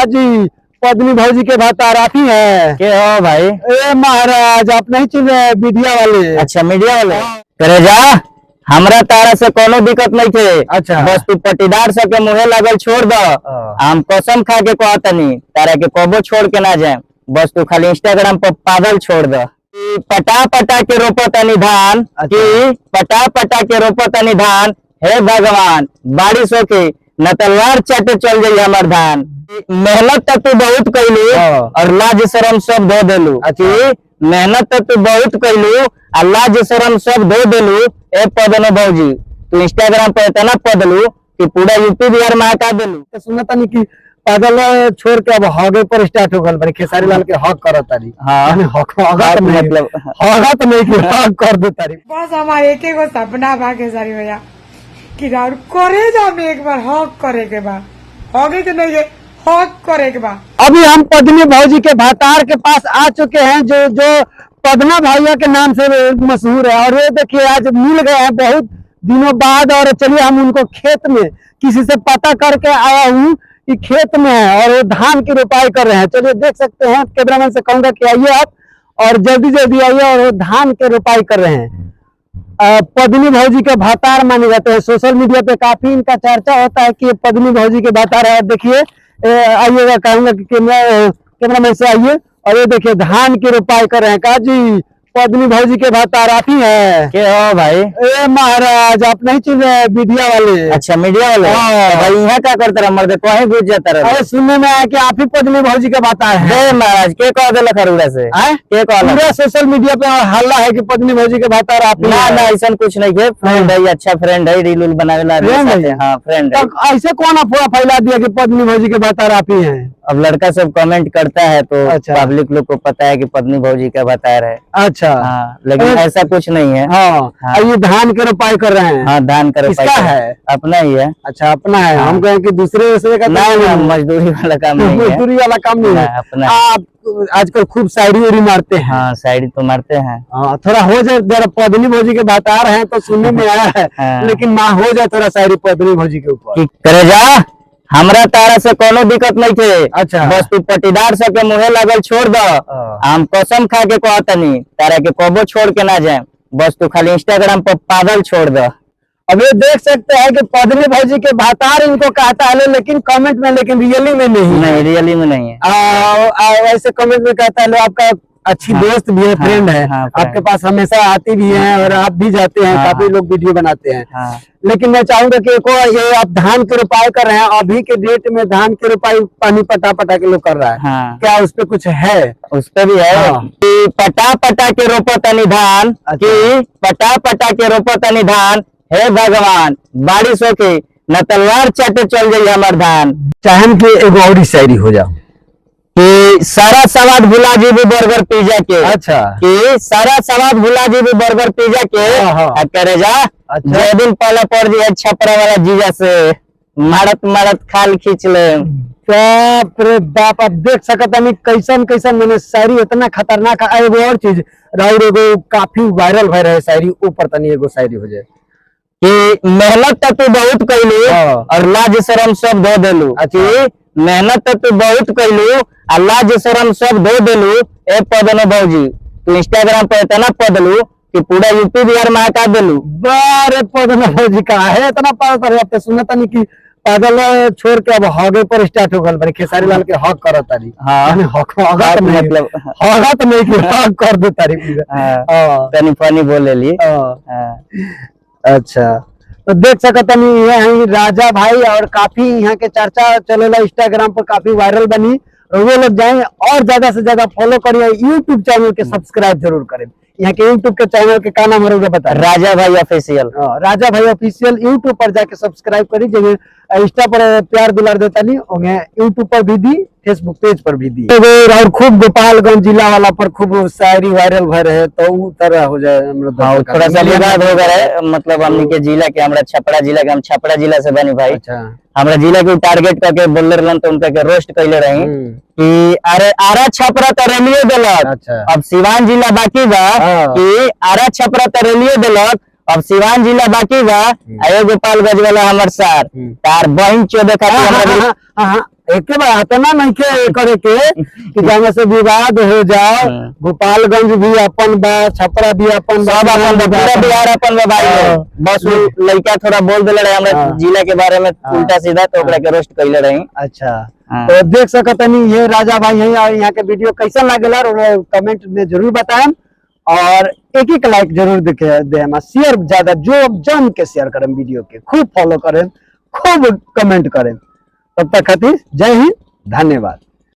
जी पद्मी भौजी के भतार आप ही है के हो भाई? ए महाराज आप नहीं चुन रहे मीडिया वाले? अच्छा मीडिया वाले करे जा। हमरा तारा से कोनो दिक्कत नहीं थे। अच्छा बस तू पटीदार से के मुहे लगल छोड़ दो। हम कसम खा के कहतनी तारा के कबो छोड़ के ना जाए। बस तू खाली इंस्टाग्राम पर पागल छोड़ दो। पटा पटा के रोपतनी धान की पटा पटा के रोपतनी धान। हे भगवान बारिश होके न तलवार चाटे चल जाइए हमार धान। मेहनत तो तू बहुत कैलू और लाज शरम सब धो देलू। मेहनत तो तू बहुत कैलू और लाज शरम सब धो देलू। ए पद्मी भौजी तू इंस्टाग्राम पर इतना पदलू कि पूरा यूपी बिहार में हटा देलू। सुना तानी कि पैदल छोड़ के अब हगे पर स्टार्ट हो गल। खेसारी लाल के हक करत तारी। हाँ मतलब हक नहीं कि हक कर दे तारी। बस हमारे एक एगो सपना बा खेसारी भैया कि राउर करे जा में एक बार हक करे के बा। हगे के नहीं हक करे के बा। अभी हम पद्मी भौजी के भतार के पास आ चुके हैं जो पद्मा भैया के नाम से मशहूर है। और ये देखिए आज मिल गए हैं बहुत दिनों बाद। और चलिए हम उनको खेत में किसी से पता करके आया हूँ कि खेत में है और वो धान की रोपाई कर रहे हैं। चलिए देख सकते हैं। कैमरामैन से कहूंगा कि आइए आप और जल्दी जल्दी आइए। और वो धान के रोपाई कर रहे हैं। पद्मी भौजी के भतार माने जाते हैं। सोशल मीडिया पे काफी इनका चर्चा होता है कि पद्मी भौजी के भतार है। देखिए आइएगा, कहूंगा कि कैमरामैन से आइए। और ये देखिए धान की रोपाई कर रहे हैं। कहा जी पद्मी भौजी के भतार आप ही है? के हो भाई? ए महाराज आप नहीं चुन रहे मीडिया वाले? अच्छा मीडिया वाले। तो भाई यहाँ क्या करता रहा मर्द कहीं घुस जाता रहा? अरे सुनने में आया कि आप ही पद्मी भौजी के भतार है। महाराज के कह दिल खरूड़ा से के पूरा सोशल मीडिया पे हल्ला है कि पद्मी भौजी के भतार आप ही? ना ना ऐसा कुछ नहीं है। फ्रेंड है, अच्छा फ्रेंड है। रील बनावे हाँ फ्रेंड है। ऐसे कौन अफवाह फैला दिया कि पद्मी भौजी के भतार आप ही है? अब लड़का सब कमेंट करता है तो अच्छा। पब्लिक लोग को पता है कि पद्मी भौजी का भतार है। अच्छा हाँ, लेकिन ऐसा कुछ नहीं है। हाँ। ये धान के रोपाई कर रहे हैं? हाँ धान का रोपाई किसका है? अपना ही है। अच्छा अपना है। हम कहें कि दूसरे का नहीं, मजदूरी वाला काम नहीं है। मजदूरी वाला काम नहीं है अपना। आप आजकल खूब शायरी उरी मारते हैं? हाँ शायरी तो मारते हैं। हाँ थोड़ा हो जाए जरा। पद्मी भौजी के भतार हैं तो सुनने में आया है। लेकिन माँ हो जाए थोड़ा शायरी पद्मी भौजी के ऊपर। करे जा। हमरा तारा से कोनो दिक्कत नहीं थे। अच्छा बस तू पटीदार से के मुहे लगल छोड़ दो। हम कसम खा के कहतनी तारा के कबो छोड़ के ना जाए। बस तू खाली इंस्टाग्राम पर पागल छोड़ दो। अब ये देख सकते हैं कि पद्मी भौजी के भतार इनको कहता है लेकिन कमेंट में, लेकिन रियली में नहीं रियली में नहीं है। ऐसे कमेंट में कहता है लो आपका अच्छी दोस्त भी है, फ्रेंड है। आपके पास हमेशा आती भी है और आप भी जाते हैं। काफी लोग वीडियो बनाते हैं। लेकिन मैं चाहूंगा कि ये आप धान की रोपाई कर रहे हैं। अभी के डेट में धान की रोपाई पानी पटा पटा के लोग कर रहा है। क्या उस पे कुछ है? उस पे भी है कि पटा पटा के रोपतनी धान की पटा पटा के रोपतनी धान। हे भगवान बारिश होके न तलवार चाटे चल जाइए हमार धान। चाहन की एगो और शायरी हो जाओ कि सारा स्वाद भुला जीबी बर्गर पिज्जा के। अच्छा कि सारा स्वाद भुला जीबी बर्गर पिज्जा के। करे जा। जो दिन पहले पड़ जाए छपरा वाला जीजा से मारत मारत खाल खींच ले। बाप रे बाप। अब देख सकता नहीं कैसन कैसन मैंने शायरी इतना खतरनाक। एगो और चीज राउर एगो काफी वायरल भय रहे शायरी ऊपर तनी एगो शायरी हो जाए कि मेहनत तो तू बहुत कैलू और लाज शरम सब धो देलू। मेहनत तो तू बहुत कैलू और लाज शरम सब धो देलू। ए पद्मी भौजी तू इंस्टाग्राम पर इतना पदलू कि पूरा यूपी बिहार में हटा देलू। बारे पद्मी भौजी का है इतना पता रहे। सुनता नहीं कि पैदल छोड़ के अब हगे पर स्टार्ट हो गल। खेसारी लाल के हक करत तारी। मतलब हक नहीं कि हक कर दे तारी। तनी फनी बोले ली। अच्छा तो देख सकता नहीं है राजा भाई। और काफी यहाँ के चर्चा चलेला इंस्टाग्राम पर काफी वायरल बनी। वो लोग जाएंगे और ज्यादा से ज्यादा फॉलो करिए। यूट्यूब चैनल के सब्सक्राइब जरूर करें। यहाँ के यूट्यूब के चैनल के का नाम है बता? राजा भाई ऑफिशियल। राजा भाई ऑफिशियल यूट्यूब पर जाके सब्सक्राइब करी। जगह इंस्टा पर प्यार दुलार देता नहीं यूट्यूब पर भी दी, फेसबुक पेज पर भी दी। और खूब गोपालगंज जिला वाला पर खूब शायरी वायरल भर है तो तरह हो जाए। थोड़ा सा विवाद हो गया है। मतलब हमने के जिला के हमरा छपरा जिला के हम छपरा जिला से बनी भाई। हमरा जिला के टारगेट करके बोल रहलन तो उनका के रोस्ट कैले रही कि अरे आरा छपरा तो रेलियो देलक। अब सिवान जिला बाकी बा कि आरा छपरा तो रेलियो देलक। अब सिवान जिला बाकी बा। गोपालगंज वाला हमर सार तार बहन चोदे खातिर एक बार इतना नहीं के करे के कि जहाँ से विवाद हो जाओ। गोपालगंज भी अपन बा, छपरा भी अपन बा, सब अपन बा, पूरा बिहार अपन बा भाई। बस वो लड़का थोड़ा बोल देले रहे हमरा जिला के बारे में उल्टा सीधा, तो ओकरा के रोस्ट कइले रही। अच्छा हाँ। तो देख सकतनी ये राजा भाई है, और यहाँ के वीडियो कैसा लागेला कमेंट में जरूर बताएं, और एक लाइक जरूर दे, शेयर ज्यादा जो जम के शेयर करें वीडियो के, खूब फॉलो करें, खूब कमेंट करें। तब तक खातिर जय हिंद, धन्यवाद।